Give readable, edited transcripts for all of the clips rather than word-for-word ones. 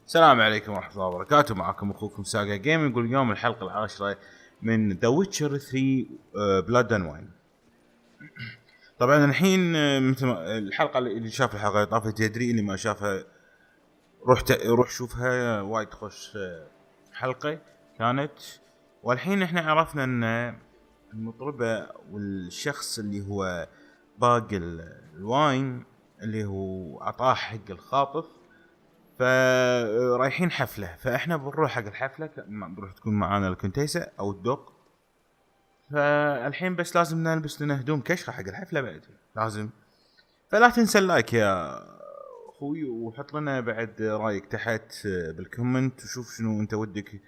السلام عليكم ورحمة الله وبركاته. معكم أخوكم ساقا جيم. يقول اليوم الحلقة العاشرة من ذا ويتشر 3 بلود واين. طبعا الحين مثل الحلقة اللي شاف الحلقة طافت يدري، اللي ما شافها روح شوفها، وايد خوش حلقة كانت. والحين احنا عرفنا ان المطربة والشخص اللي هو باقي الواين اللي هو عطاه حق الخاطف، فرايحين حفلة، فاحنا بنروح حق الحفلة، بنروح تكون معانا الكنتيسة او الدق. فالحين بس لازم نلبس لنا هدوم كشخة حق الحفلة بعد لازم. فلا تنسى اللايك يا اخوي، وحط لنا بعد رايك تحت بالكومنت، وشوف شنو انت ودك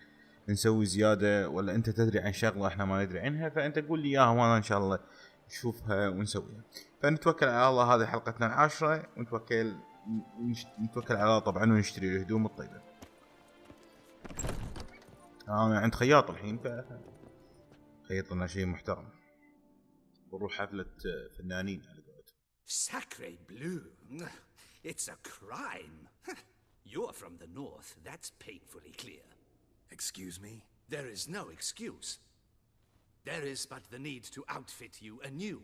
نسوي زيادة، ولا انت تدري عن شغلة احنا ما ندري عنها، فانت قول لي اياها وانا ان شاء الله نشوفها ونسويها. فنتوكل على الله، هذه حلقتنا العاشرة، ونتوكل على الله طبعا، ونشتري الهدوم الطيبة. انا عند خياط الحين، خيط لنا شيء محترم، بنروح حفلة فنانين على قولتهم. Sacre bleu! It's a crime. You're from the north, that's painfully clear. Excuse me? There is no excuse. There is but the need to outfit you anew.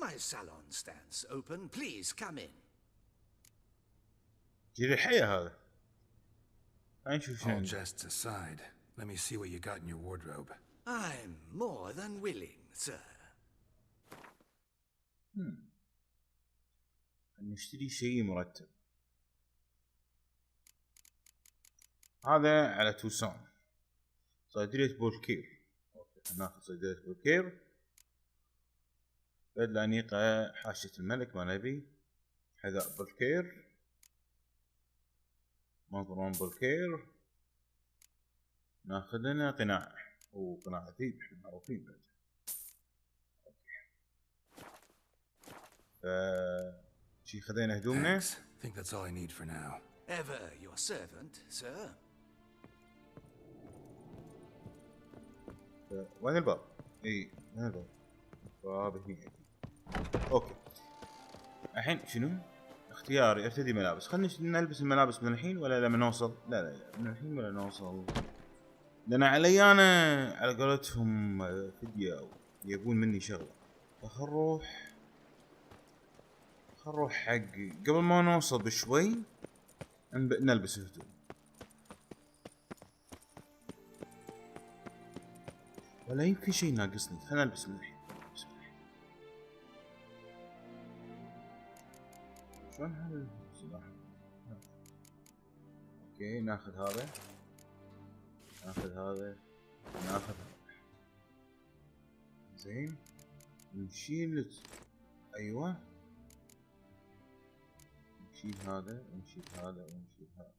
My salon stands open, please come in. جيري الحياة هذا. نشوف All شنو. jests aside, let me see what you got in your wardrobe. I'm more than willing, sir. نشتري شيء مرتب. هذا على توسان، صيدلية بولكير. اوكي، ناخذ صيدلية بولكير. بدلة أنيقة حاشية الملك ما نبي. حذاء بولكير، منظرون بولكير. ناخذ لنا قناع، وقناع ذيب احنا معروفين بعد. شي خذينا هدومنا. Thanks. Think that's all I need for now. Ever your servant, sir. وين الباب؟ اي وين الباب؟ الباب هنا. اوكي، الحين شنو؟ اختياري ارتدي ملابس. خلنا نلبس الملابس من الحين ولا لما نوصل؟ لا من الحين ولا نوصل، لان علي انا على قولتهم فيديو يبون مني شغله. خنروح حق قبل ما نوصل بشوي نلبس الهدوم. ولا يمكن شيء ناقصني، خلنا نلبس من الحين. شلون هذا السلاح؟ اوكي، ناخذ هذا، ناخذ هذا، ناخذ هذا. زين، نشيل ايوه، نشيل هذا ونشيل هذا ونشيل هذا.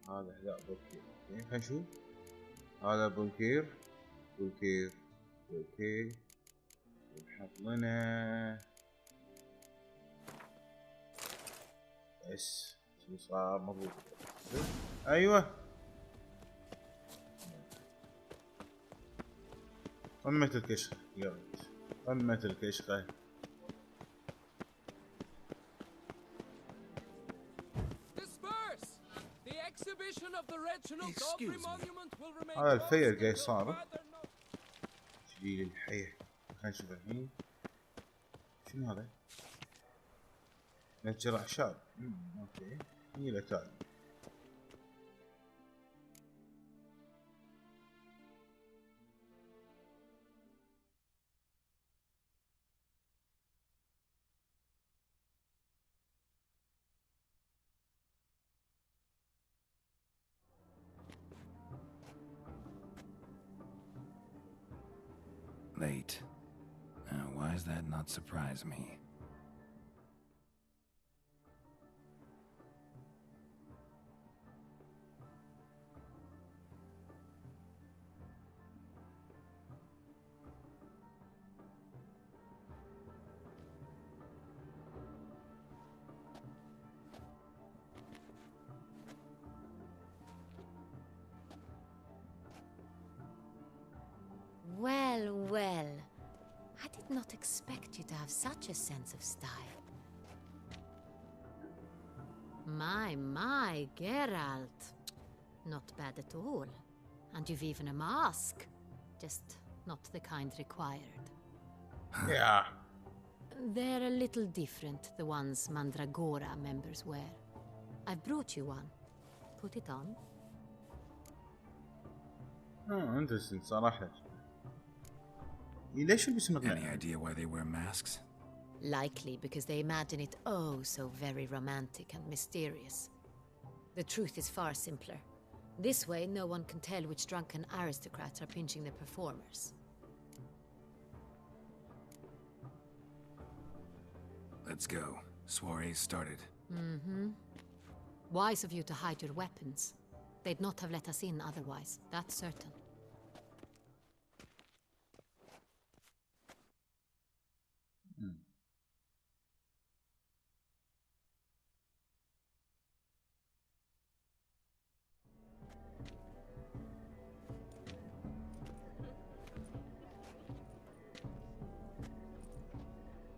هذا حذاء بولكير. اوكي، خلينا نشوف. هذا بولكير. ونحط لنا بس شو صار مضبوط. ايوه، قمة الكشخة يا ريت، قمة الكشخة. هذا الفير قاعد صار شديد الحيه. خلينا نشوف الحين شنو هذا. نتجر اعشاب. اوكي، هي الاتاليه. Late. Now, why does that not surprise me? Well, I did not expect you to have such a sense of style. My, Geralt. Not bad at all. And you've even a mask. Just not the kind required. Yeah. They're a little different, the ones Mandragora members wear. I've brought you one. Put it on. interesting صراحة. ليش يلبسون Any قناع؟ idea why they wear masks? Likely because they imagine it oh so very romantic and mysterious. The truth is far simpler. This way, no one can tell which drunken aristocrats are pinching the performers. Let's go. Soiree's started. Wise of you to hide your weapons. They'd not have let us in otherwise, that's certain.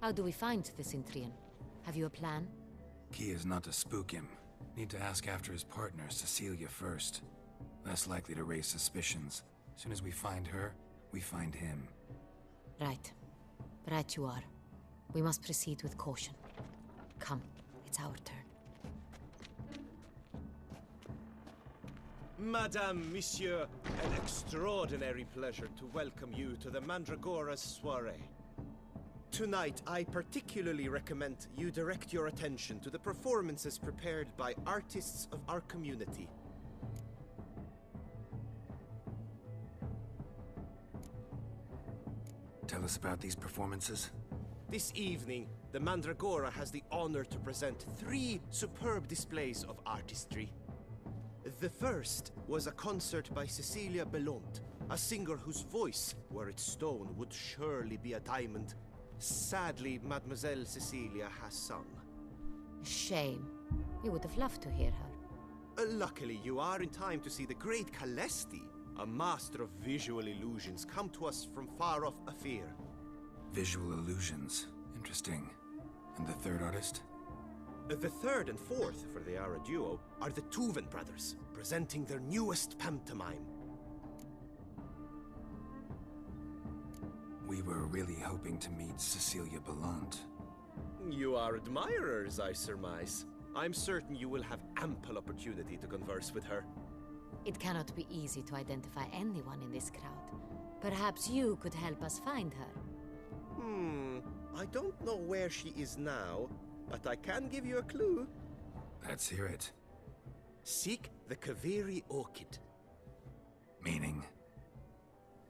How do we find the Cintrian? Have you a plan? Key is not to spook him. Need to ask after his partner, Cecilia, first. Less likely to raise suspicions. As soon as we find her, we find him. Right. Right you are. We must proceed with caution. Come, it's our turn. Madame, Monsieur, an extraordinary pleasure to welcome you to the Mandragora's soiree. Tonight, I particularly recommend you direct your attention to the performances prepared by artists of our community. Tell us about these performances. This evening, the Mandragora has the honor to present 3 superb displays of artistry. The first was a concert by Cecilia Bellont, a singer whose voice, were it stone, would surely be a diamond. Sadly, Mademoiselle Cecilia has sung. Shame. We would have loved to hear her. Luckily, you are in time to see the great Calesti, a master of visual illusions, come to us from far off Afir. Visual illusions. Interesting. And the third artist? The third and fourth, for they are a duo, are the Tuven brothers, presenting their newest pantomime. We were really hoping to meet Cecilia Bellont. You are admirers, I surmise. I'm certain you will have ample opportunity to converse with her. It cannot be easy to identify anyone in this crowd. Perhaps you could help us find her. I don't know where she is now, but I can give you a clue. Let's hear it. Seek the Kaveri orchid. Meaning?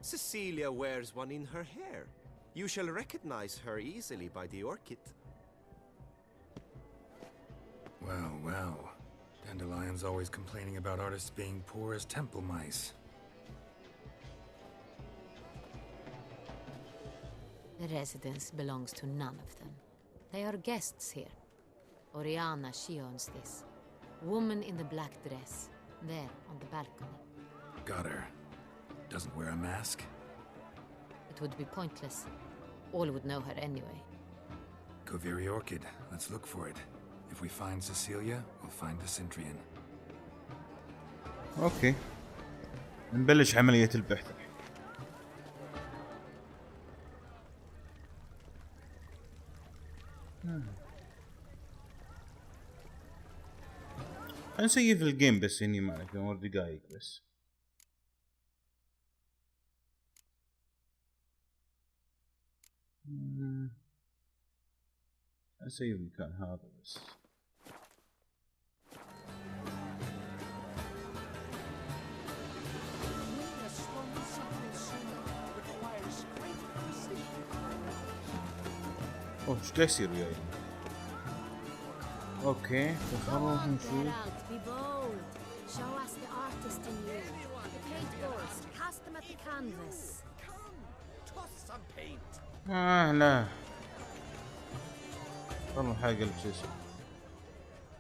Cecilia wears one in her hair. You shall recognize her easily by the orchid. Well, well. Dandelion's always complaining about artists being poor as temple mice. The residence belongs to none of them. They are guests here. Oriana, she owns this. Woman in the black dress, there on the balcony. Got her. Doesn't wear a mask? It would be pointless. All would know her anyway. Kaveri Orchid. Let's look for it. If we find Cecilia, we'll find the Cintrian. اوكي. نبلش عملية البحث. نسيف الجيم بس هني معك 4 دقايق بس. نسيف المكان هذا بس. اوه ايش قاعد يصير وياي؟ اوكي خلونا نشوف. Be bold. Show us the artist in you. The paint balls. Cast them at the canvas. Toss some paint. لا. والله حاجة شو اسمه.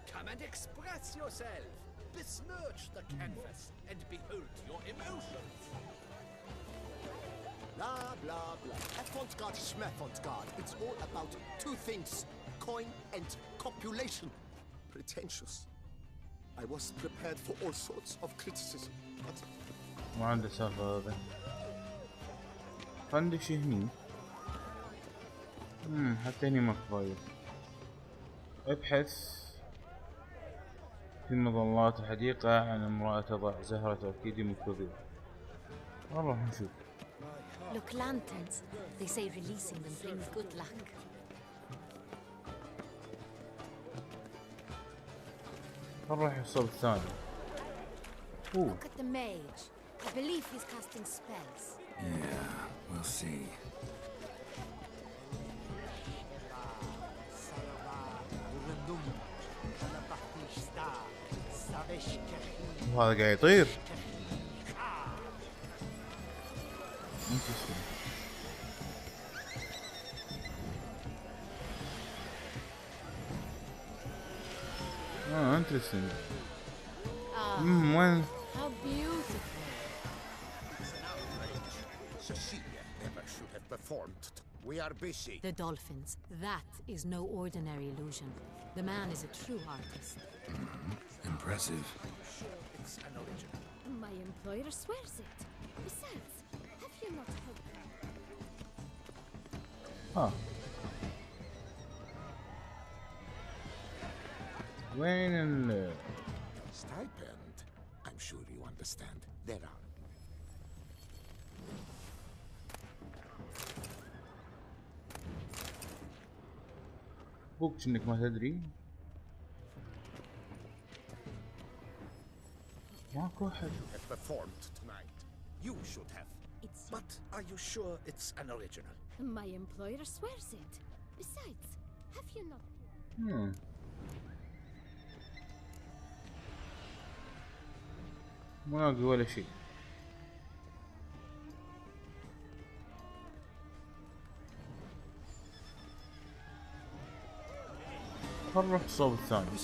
Come and express yourself. Besmirch the canvas and behold your emotions. Blah, blah, blah. Avant-garde, schmeffant-garde. It's all about 2 things. Coin and copulation. Pretentious. I was prepared for all sorts of criticism, but ما عنده سالفة هذا. فندش هني. حتى هني مكفاية. ابحث في مظلات الحديقة عن امرأة تضع زهرة أوركيديا مكتوبة. والله نشوف. Look, lanterns. They say releasing them brings good luck. نروح الصوب الثاني. Look at the mage. I believe he's casting spells. Yeah, we'll see. وهذا قاعد يطير. انترستنج. وين؟ How beautiful. Cecilia never should have performed. We are busy. The dolphins. That is no ordinary illusion. The man is a true artist. Impressive. It's an original. My employer swears it. Besides, have you not heard? وين ال Stipend. I'm sure you understand. There are. بوكش انك ما تدري. ماكو أحد. Have performed tonight. You should have. It's But are you sure it's an original? my employer swears it. Besides, have you not? ما الاقي ولا شيء. نروح الصوب الثاني.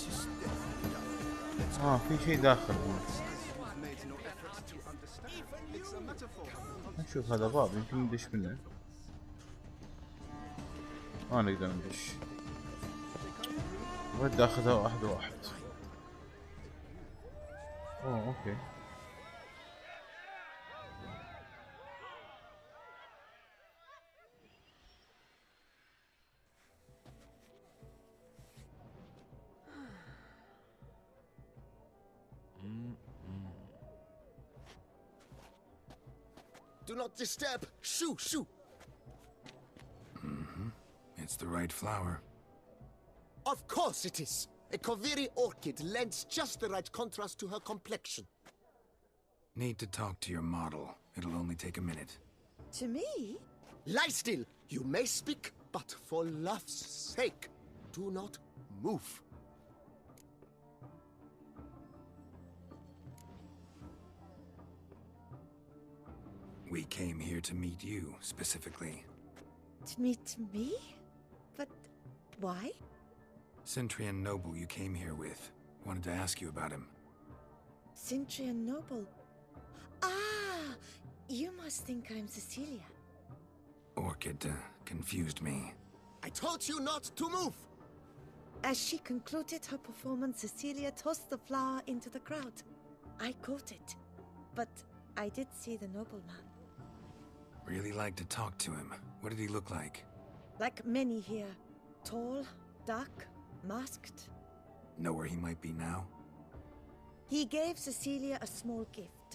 في شيء داخل هنا. نشوف هذا باب يمكن ندش منه. ما نقدر ندش. بدي اخذها واحد واحد. اوكي. Do not disturb. Shoo, shoo. It's the right flower. Of course it is. A Koviri orchid lends just the right contrast to her complexion. Need to talk to your model. It'll only take a minute. To me? Lie still. You may speak, but for love's sake, do not move. We came here to meet you, specifically. To meet me? But why? Centrian noble you came here with. Wanted to ask you about him. Centrian noble. Ah! You must think I'm Cecilia. Orchid confused me. I told you not to move. As she concluded her performance, Cecilia tossed the flower into the crowd. I caught it. But I did see the nobleman. Really like to talk to him. What did he look like? Like many here. Tall, dark, masked. Know where he might be now? He gave Cecilia a small gift.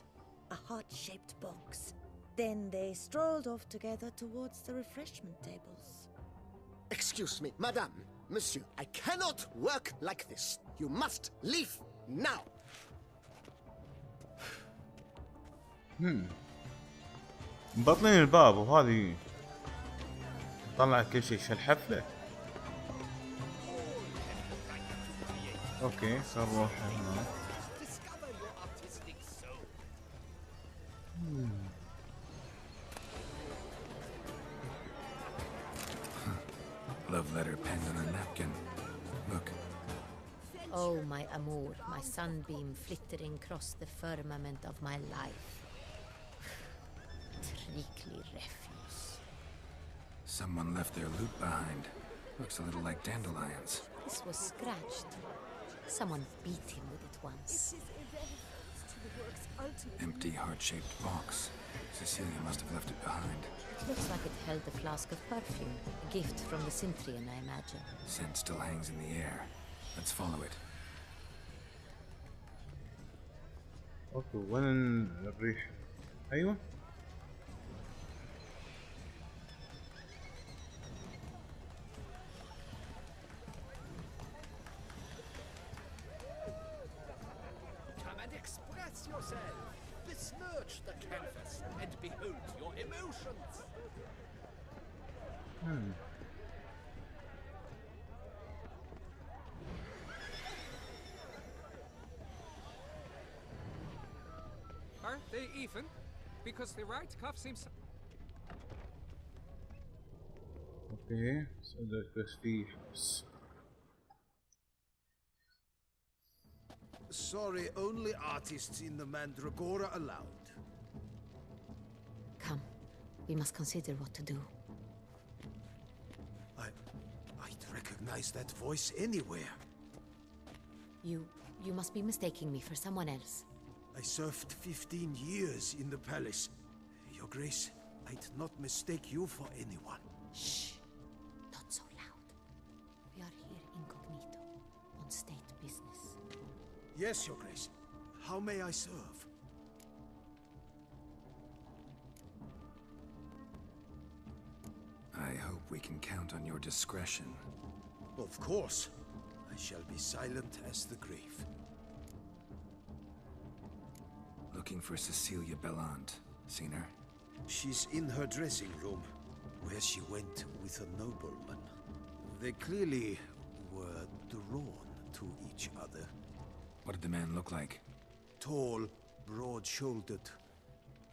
A heart-shaped box. Then they strolled off together towards the refreshment tables. Excuse me, madame, monsieur. I cannot work like this. You must leave now. مبطلين الباب وهذه طلع كل شيء الحفلة. اوكي نروح هنا. Love letter penned on a napkin. Look. Oh, my amour, my sunbeam flittering across the firmament of my life. Treacly refuse. Someone left their loot behind. Looks a little like dandelions. This was scratched. Someone beat him with it once. It is irrelevant to the work's ultimate. Empty heart-shaped box. Cecilia must have left it behind. It looks like it held a flask of perfume. A gift from the Synthrian, I imagine. Scent still hangs in the air. Let's follow it. اوكي وين الريح؟ ايوه Come and express yourself. Besmirch the canvas and behold your emotions. Aren't they even? Because the right cuff seems... اوكي صدق بس في حبس. Sorry, only artists in the Mandragora allowed. Come, we must consider what to do. I'd recognize that voice anywhere. You must be mistaking me for someone else. I served 15 years in the palace. Your Grace, I'd not mistake you for anyone. Shh! Not so loud. We are here incognito, on state business. Yes, Your Grace. How may I serve? I hope we can count on your discretion. Of course. I shall be silent as the grave. Looking for Cecilia Bellant. Seen her? She's in her dressing room, where she went with a nobleman. They clearly were drawn to each other. What did the man look like? Tall, broad-shouldered,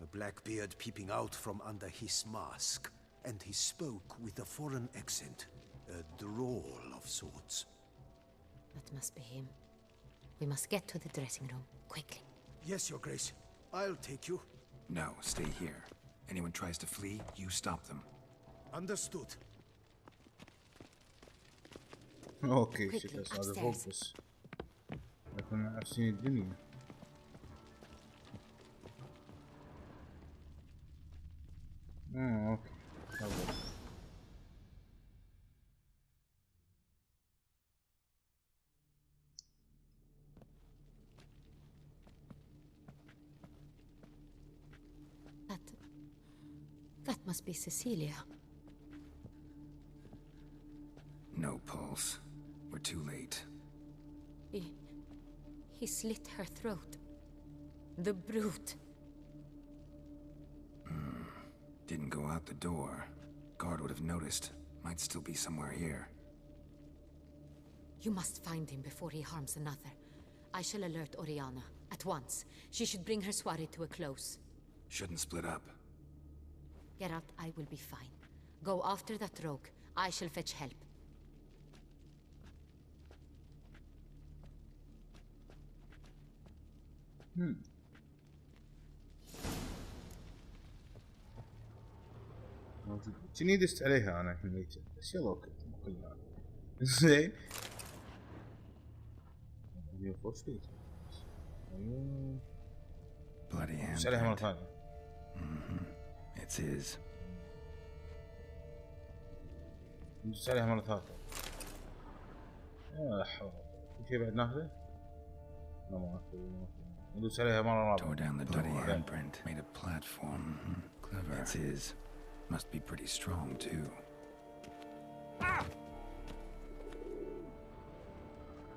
a black beard peeping out from under his mask, and he spoke with a foreign accent, a drawl of sorts. That must be him. We must get to the dressing room, quickly. Yes, Your Grace. I'll take you. No, stay here. Anyone tries to flee, you stop them. Understood. اوكي Quickly, شكله هذا upstairs. فوق بس لكن عارفين الدنيا. اوكي تفضل. That must be Cecilia. No pulse. We're too late. He slit her throat. The brute. Didn't go out the door. Guard would have noticed. Might still be somewhere here. You must find him before he harms another. I shall alert Oriana at once. She should bring her soirée to a close. Shouldn't split up. Geralt, I will be fine. Go after that rogue. I shall fetch help. شني دست عليها انا الحين ويتشر بس يلا اوكي كلها زين. فورس فيت ايوه Bloody دست عليها مرة handprint. ثانية. It's his. ندوس عليها مرة ثالثة. يا حول في شيء بعد ناخذه؟ لا ما اخذ. ندوس عليها مرة Tore رابعة. down the bloody handprint. Made a platform. Clever. It's his. Must be pretty strong too.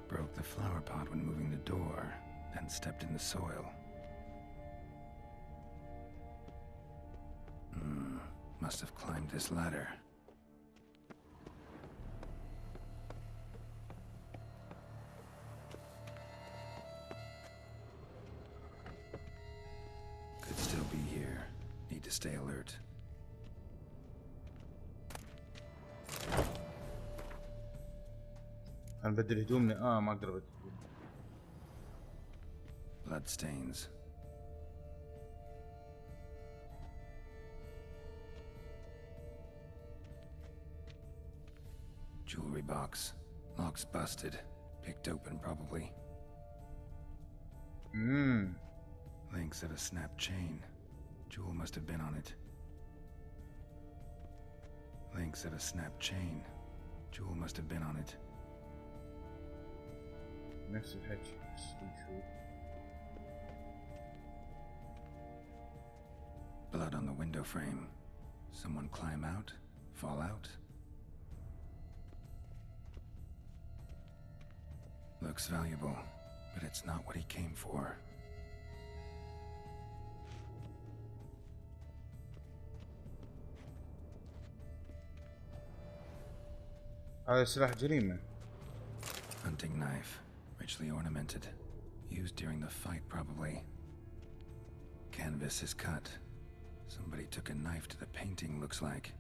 Broke the flower pot when moving the door, then stepped in the soil. Must have climbed this ladder. Could still be here. Need to stay alert. انا بدل هدومنا ما اقدر ابدل هدومي. Blood stains. Jewelry box. Lock's busted. Picked open, probably. Links of a snapped chain. Jewel must have been on it. Links of a snapped chain. Jewel must have been on it. نفس الحكي بس نشوف. Blood on the window frame. Someone climb out? Fall out? Looks valuable, but it's not what he came for. هذا سلاح جريمة. Hunting knife, richly ornamented. Used during the fight, probably. Canvas is cut. Somebody took a knife to the painting, looks like.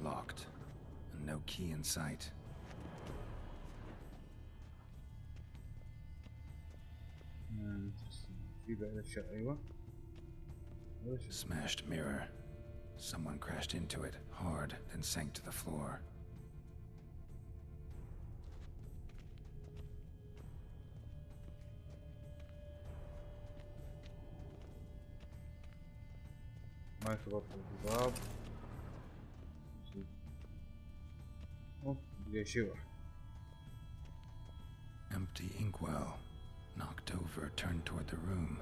Locked. And no key in sight. في بعد أشياء أيوة. Smashed mirror. Someone crashed into it hard, then sank to the floor. ما يتغطى الباب. بقى شيء واحد. Empty inkwell. Knocked over, turned toward the room.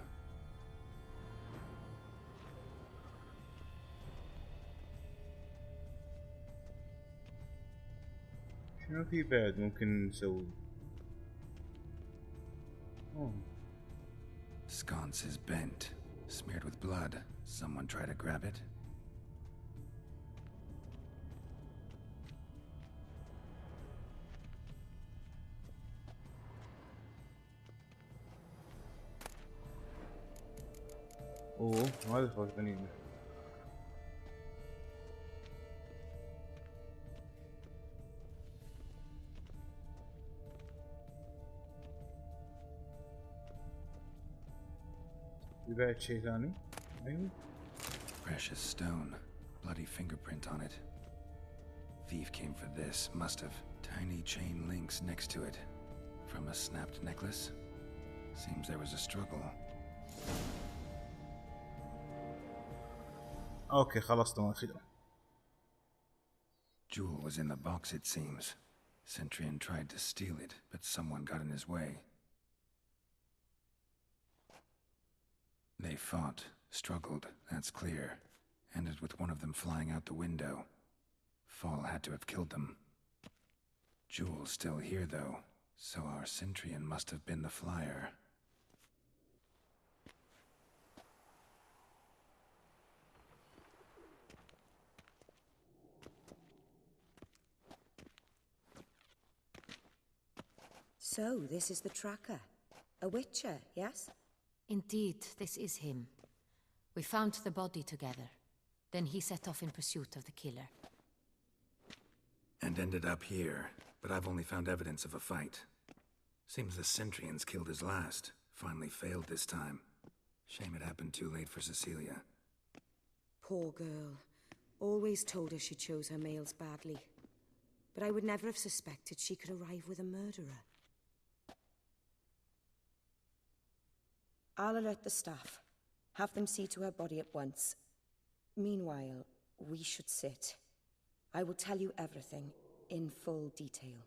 شنو في بعد ممكن نسوي؟ Sconce is bent, smeared with blood. Someone try to grab it? اوه هذا فوق غنيمة. في بعد شيء ثاني؟ ايوه. Precious stone, bloody fingerprint on it. Thief came for this, must have. Tiny chain links next to it. From a snapped necklace? Seems there was a struggle. اوكي خلصت ما خير. Jewel was in the box, it seems. Centurion tried to steal it, but someone got in his way. They fought, struggled, that's clear. Ended with one of them flying out the window. Fall had to have killed them. Jewel's still here, though, so our Centurion must have been the flyer. So, this is the tracker. A witcher, yes? Indeed, this is him. We found the body together. Then he set off in pursuit of the killer. And ended up here, but I've only found evidence of a fight. Seems the Centurions killed his last. Finally failed this time. Shame it happened too late for Cecilia. Poor girl. Always told her she chose her males badly. But I would never have suspected she could arrive with a murderer. I'll alert the staff. Have them see to her body at once. Meanwhile, we should sit. I will tell you everything, in full detail.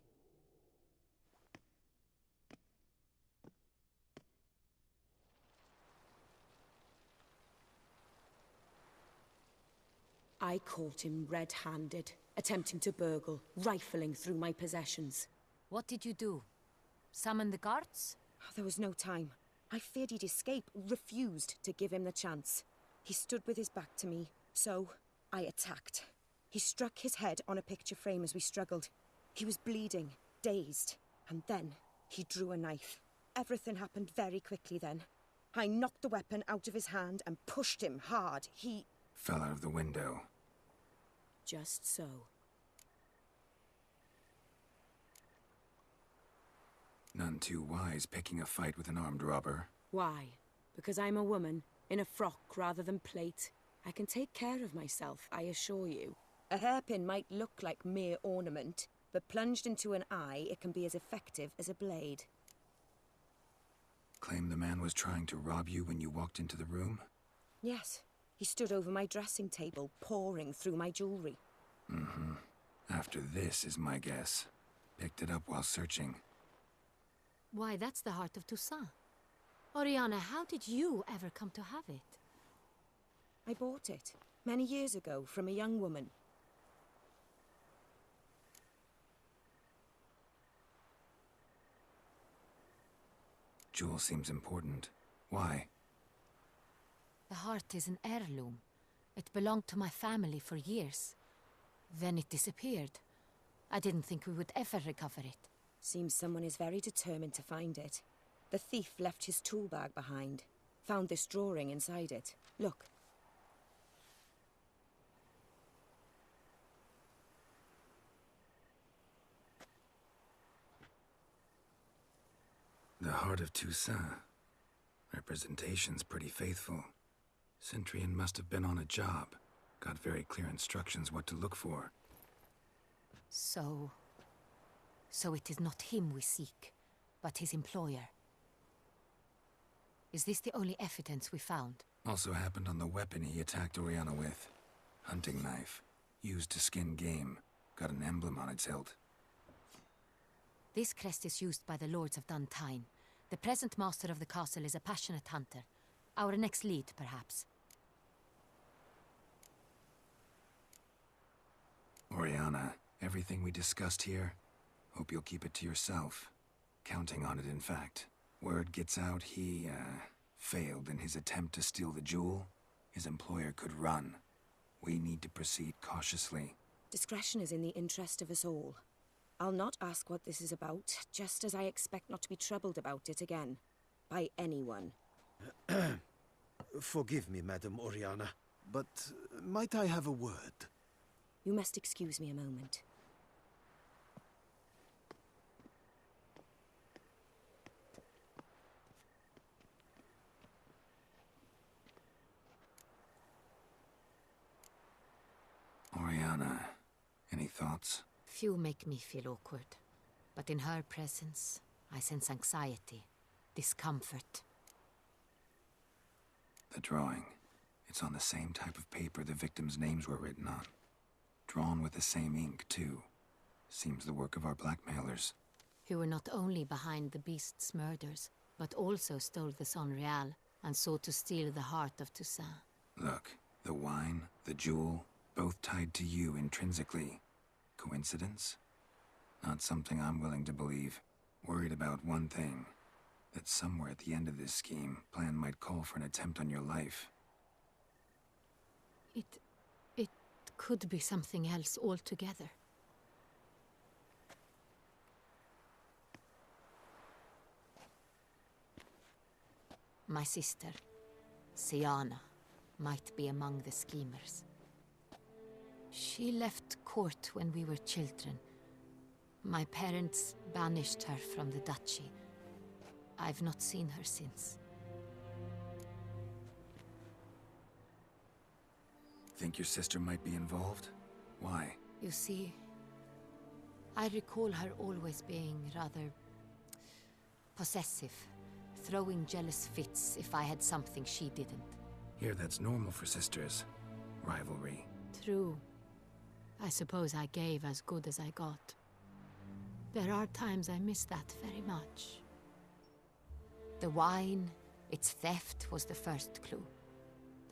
I caught him red-handed, attempting to burgle, rifling through my possessions. What did you do? Summon the guards? There was no time. I feared he'd escape, refused to give him the chance. He stood with his back to me, so I attacked. He struck his head on a picture frame as we struggled. He was bleeding, dazed, and then he drew a knife. Everything happened very quickly then. I knocked the weapon out of his hand and pushed him hard. He fell out of the window. Just so. None too wise picking a fight with an armed robber. Why? Because I'm a woman, in a frock rather than plate. I can take care of myself, I assure you. A hairpin might look like mere ornament, but plunged into an eye, it can be as effective as a blade. Claim the man was trying to rob you when you walked into the room? Yes. He stood over my dressing table, pouring through my jewelry. Mm-hmm. After this is my guess. Picked it up while searching. Why, that's the heart of Toussaint. Oriana, how did you ever come to have it? I bought it, many years ago, from a young woman. Jewel seems important. Why? The heart is an heirloom. It belonged to my family for years. Then it disappeared. I didn't think we would ever recover it. Seems someone is very determined to find it. The thief left his tool bag behind. Found this drawing inside it. Look. The heart of Toussaint. Representation's pretty faithful. Centurion must have been on a job. Got very clear instructions what to look for. So it is not him we seek, but his employer. Is this the only evidence we found? Also happened on the weapon he attacked Oriana with. Hunting knife. Used to skin game. Got an emblem on its hilt. This crest is used by the Lords of Duntine. The present master of the castle is a passionate hunter. Our next lead, perhaps. Oriana, everything we discussed here, hope you'll keep it to yourself. Counting on it, in fact. Word gets out he, failed in his attempt to steal the jewel. His employer could run. We need to proceed cautiously. Discretion is in the interest of us all. I'll not ask what this is about, just as I expect not to be troubled about it again. By anyone. Forgive me, Madam Oriana, but might I have a word? You must excuse me a moment. Oriana, any thoughts? Few make me feel awkward, but in her presence, I sense anxiety, discomfort. The drawing. It's on the same type of paper the victims' names were written on. Drawn with the same ink, too. Seems the work of our blackmailers. Who were not only behind the beast's murders, but also stole the Son Real and sought to steal the heart of Toussaint. Look, the wine, the jewel, both tied to you intrinsically. Coincidence? Not something I'm willing to believe. Worried about one thing. That somewhere at the end of this scheme, plan might call for an attempt on your life. It could be something else altogether. My sister, Siana, might be among the schemers. She left court when we were children. My parents banished her from the duchy. I've not seen her since. Think your sister might be involved? Why? You see, I recall her always being rather possessive, throwing jealous fits if I had something she didn't. Here, that's normal for sisters. Rivalry. True. I suppose I gave as good as I got. There are times I miss that very much. The wine, its theft, was the first clue.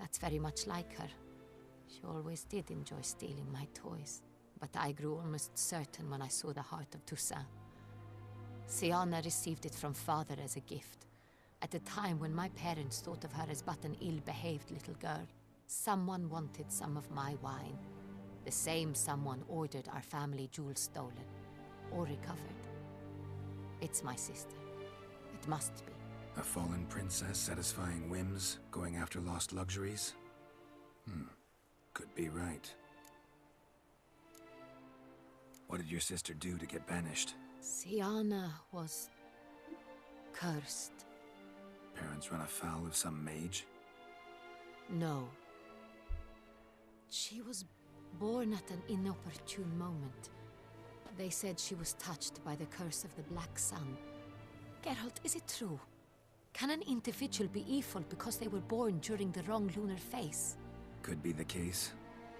That's very much like her. She always did enjoy stealing my toys. But I grew almost certain when I saw the heart of Toussaint. Siana received it from father as a gift. At a time when my parents thought of her as but an ill-behaved little girl. Someone wanted some of my wine. The same someone ordered our family jewels stolen. Or recovered. It's my sister. It must be. A fallen princess satisfying whims, going after lost luxuries? Could be right. What did your sister do to get banished? Siana was cursed. Parents run afoul of some mage? No. She was born at an inopportune moment. They said she was touched by the curse of the Black Sun. Geralt, is it true? Can an individual be evil because they were born during the wrong lunar phase? Could be the case.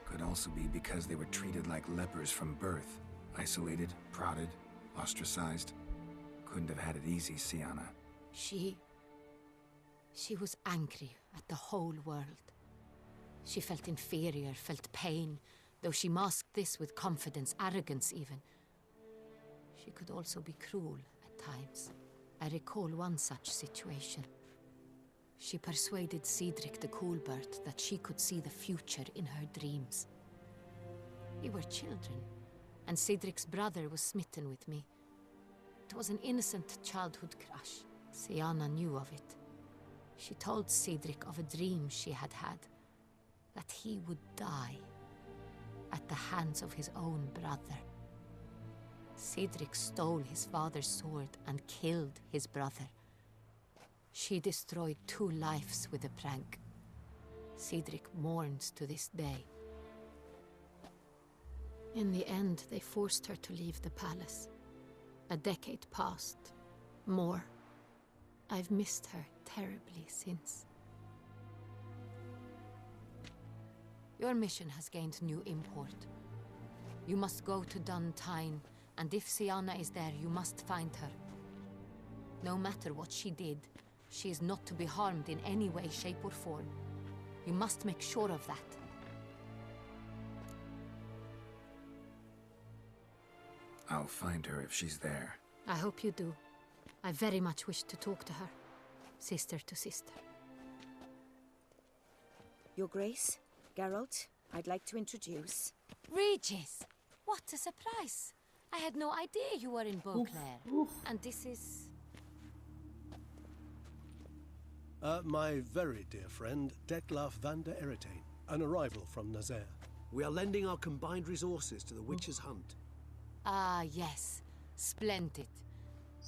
Could also be because they were treated like lepers from birth. Isolated, prodded, ostracized. Couldn't have had it easy, Sienna. She was angry at the whole world. She felt inferior, felt pain, though she masked this with confidence, arrogance even. She could also be cruel at times. I recall one such situation. She persuaded Cedric the Coolbird that she could see the future in her dreams. We were children, and Cedric's brother was smitten with me. It was an innocent childhood crush. Sienna knew of it. She told Cedric of a dream she had had, that he would die at the hands of his own brother. Cedric stole his father's sword and killed his brother. She destroyed 2 lives with a prank. Cedric mourns to this day. In the end, they forced her to leave the palace. A decade passed. More. I've missed her terribly since. Your mission has gained new import. You must go to Dun Tyne, and if Sienna is there, you must find her. No matter what she did, she is not to be harmed in any way, shape, or form. You must make sure of that. I'll find her if she's there. I hope you do. I very much wish to talk to her. Sister to sister. Your Grace, Geralt, I'd like to introduce... Regis! What a surprise! I had no idea you were in Beauclair. And this is... My very dear friend, Detlef van der Eretain, an arrival from Nazaire. We are lending our combined resources to the Witcher's hunt. Ah, yes. Splendid.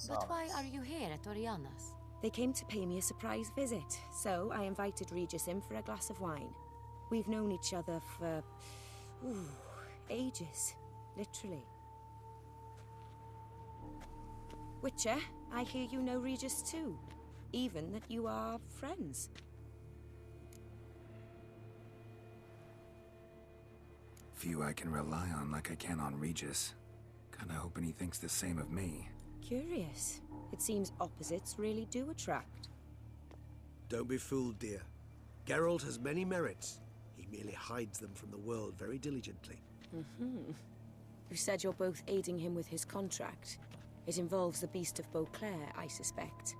But why are you here at Oriana's? They came to pay me a surprise visit, so I invited Regis in for a glass of wine. We've known each other for... ages. Literally. Witcher, I hear you know Regis too. Even that you are friends. Few I can rely on like I can on Regis. Kinda hoping he thinks the same of me. Curious. It seems opposites really do attract. Don't be fooled, dear. Geralt has many merits. He merely hides them from the world very diligently. You said you're both aiding him with his contract. It involves the Beast of Beauclair, I suspect.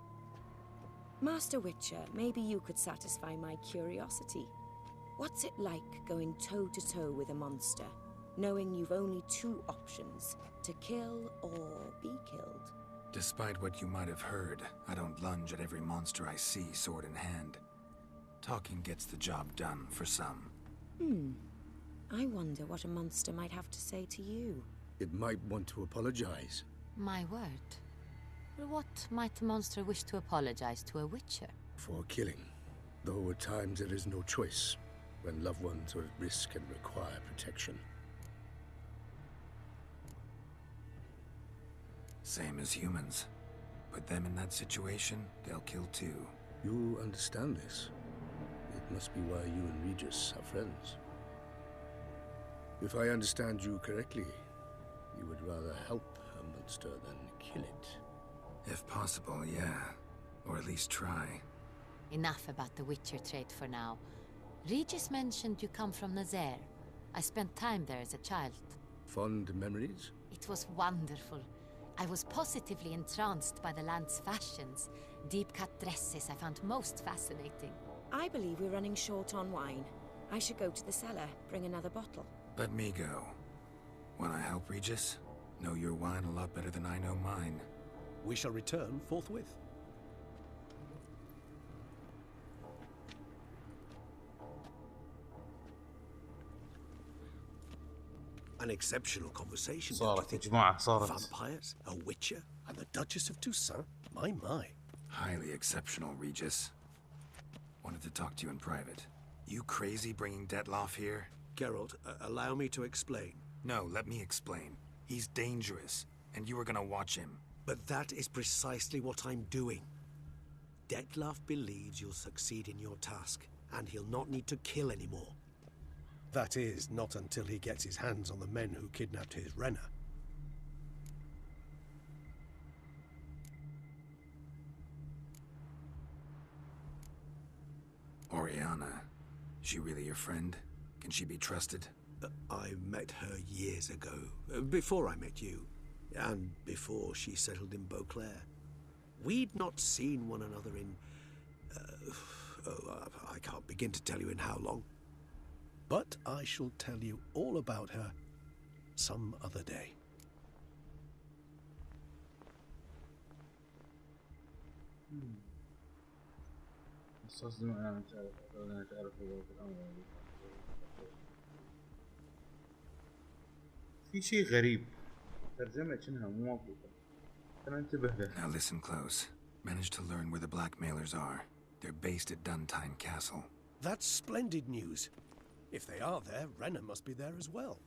Master Witcher, maybe you could satisfy my curiosity. What's it like going toe-to-toe with a monster, knowing you've only 2 options, to kill or be killed? Despite what you might have heard, I don't lunge at every monster I see sword in hand. Talking gets the job done for some. I wonder what a monster might have to say to you. It might want to apologize. My word. What might a monster wish to apologize to a Witcher? For killing. Though at times there is no choice, when loved ones are at risk and require protection. Same as humans. Put them in that situation, they'll kill too. You understand this. It must be why you and Regis are friends. If I understand you correctly, you would rather help a monster than kill it. If possible, yeah. Or at least try. Enough about the Witcher trait for now. Regis mentioned you come from Nazaire. I spent time there as a child. Fond memories? It was wonderful. I was positively entranced by the land's fashions. Deep-cut dresses I found most fascinating. I believe we're running short on wine. I should go to the cellar, bring another bottle. Let me go. Wanna help, Regis? Know your wine a lot better than I know mine. We shall return forthwith. An exceptional conversation. صارت يا جماعة صارت. Vampires, a Witcher, And the Duchess of Toussaint? My. Highly exceptional, Regis. Wanted to talk to you in private. You crazy bringing Detlef here? Geralt, allow me to explain. No, let me explain. He's dangerous, and you were gonna watch him. But that is precisely what I'm doing. Detlef believes you'll succeed in your task, and he'll not need to kill anymore. That is, not until he gets his hands on the men who kidnapped his Renner. Oriana, she really your friend? Can she be trusted? I met her years ago, before I met you, and before she settled in Beauclair. We'd not seen one another in... I can't begin to tell you in how long. But I shall tell you all about her some other day. في شيء غريب ترجمة كأنها مو موجودة. أنا انتبه له. Now listen close. Managed to learn where the blackmailers are. They're based at Duntine Castle. That's splendid news. If they are there, Renner must be there as well.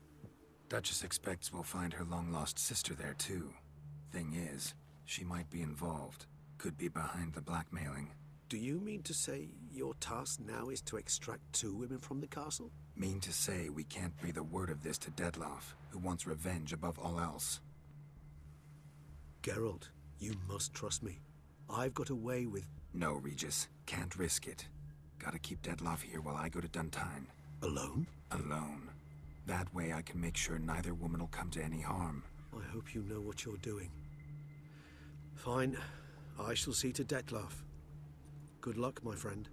Duchess expects we'll find her long-lost sister there too. Thing is, she might be involved. Could be behind the blackmailing. Do you mean to say your task now is to extract 2 women from the castle? Mean to say we can't breathe a word of this to Detlef, who wants revenge above all else. Geralt, you must trust me. I've got away with... No, Regis. Can't risk it. Gotta keep Detlef here while I go to Duntine. Alone? Alone. That way I can make sure neither woman will come to any harm. I hope you know what you're doing. Fine. I shall see to Detlef. Good luck, my friend.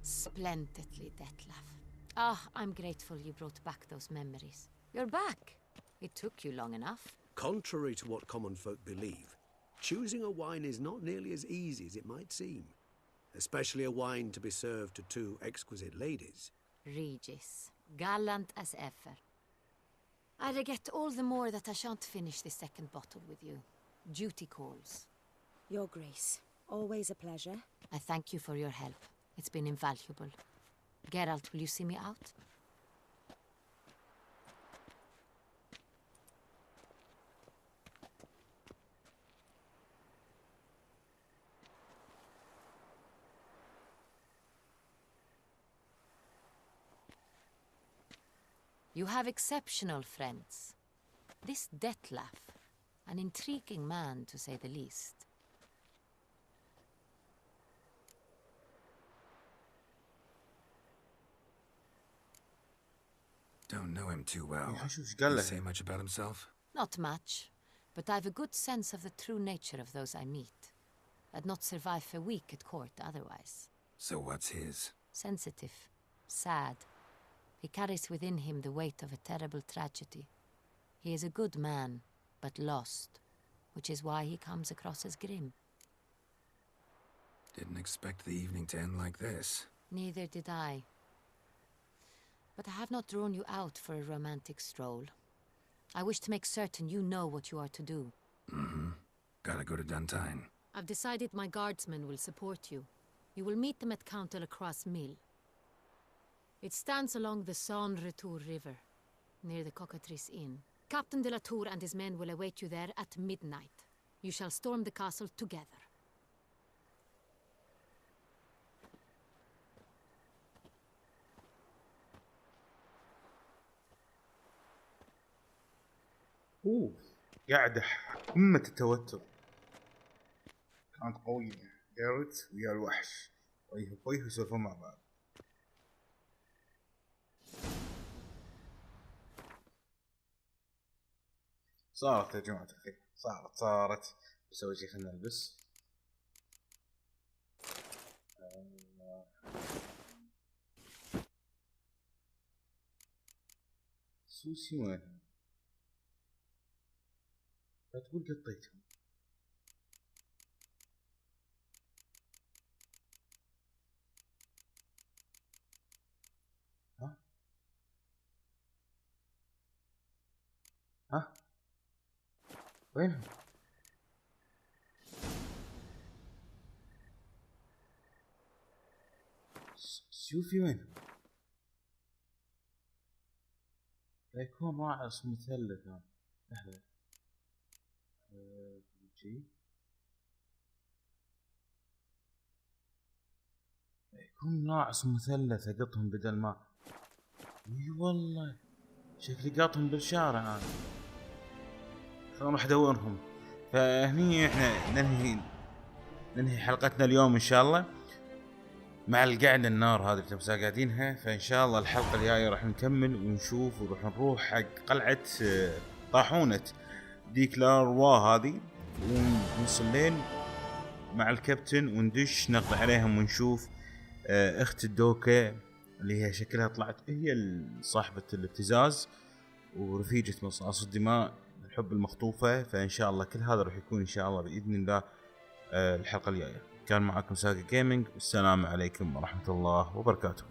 Splendidly, Detlef. Ah, I'm grateful you brought back those memories. You're back. It took you long enough. Contrary to what common folk believe, choosing a wine is not nearly as easy as it might seem. Especially a wine to be served to 2 exquisite ladies. Regis, gallant as ever. I regret all the more that I shan't finish the second bottle with you. Duty calls. Your Grace, always a pleasure. I thank you for your help. It's been invaluable. Geralt, will you see me out? You have exceptional friends. This Detlef, an intriguing man to say the least. Don't know him too well. Did He say much about himself? Not much, but I've a good sense of the true nature of those I meet. I'd not survive a week at court otherwise. So what's his? Sensitive, sad. He carries within him the weight of a terrible tragedy. He is a good man, but lost, which is why he comes across as grim. Didn't expect the evening to end like this. Neither did I. But I have not drawn you out for a romantic stroll. I wish to make certain you know what you are to do. Mm-hmm. Gotta go to Duntine. I've decided my guardsmen will support you. You will meet them at Count Delacroix' mill. It stands along the San Retour River, near the Cockatrice Inn. Captain de la Tour and his men will await you there at midnight. You shall storm the castle together. قاعدة قمة التوتر. كانت قوية. جارت ويا الوحش. ويه يسولفون مع بعض. صارت يا جماعة الخير. صارت. بسوي شي خلنا نلبس. سوسي وين؟ لا تقول قطيتهم. ها؟ وينهم؟ سيوفي وين؟ يكون راعس مثلث. لحظة يكون راعس مثلث اقطهم بدل ما اي والله شكلي قاطهم بالشارع انا. خلنا نروح ادورهم. فهني احنا ننهي حلقتنا اليوم ان شاء الله مع القعدة النار هذه اللي تبسا قاعدينها. فان شاء الله الحلقة الجاية راح نكمل ونشوف نروح حق قلعة طاحونة ديكلاروا هذه ونوصلين مع الكابتن وندش نقضي عليهم ونشوف اخت الدوكا اللي هي شكلها طلعت هي صاحبة الابتزاز ورفيجة مصاص الدماء الحب المخطوفة. فان شاء الله كل هذا راح يكون ان شاء الله باذن الله الحلقة الجاية. كان معكم ساقي جيمنج والسلام عليكم ورحمة الله وبركاته.